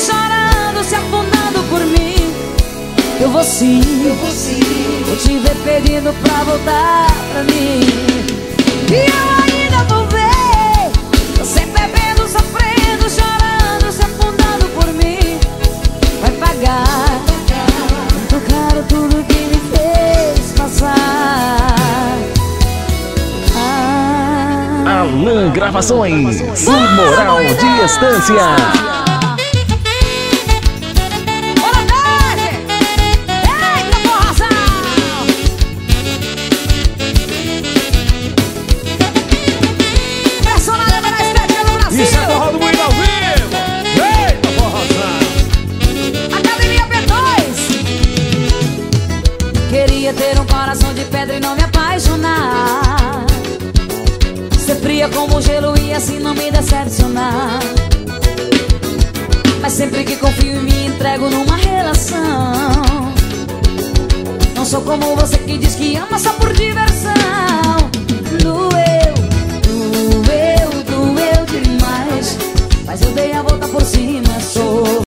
chorando, se afundando por mim. Eu vou sim, vou te ver pedindo pra voltar pra mim. E eu ainda vou ver você bebendo, sofrendo, chorando, se afundando por mim. Vai pagar muito caro tudo que me fez passar. Alan Gravações, Moral de Estância. Isso é forró do Moinho ao vivo. Eita, forrozão. Academia P2. Queria ter um coração de pedra e não me apaixonar, ser fria como gelo e assim não me decepcionar. Mas sempre que confio e me entrego numa relação, não sou como você que diz que ama só por diversão.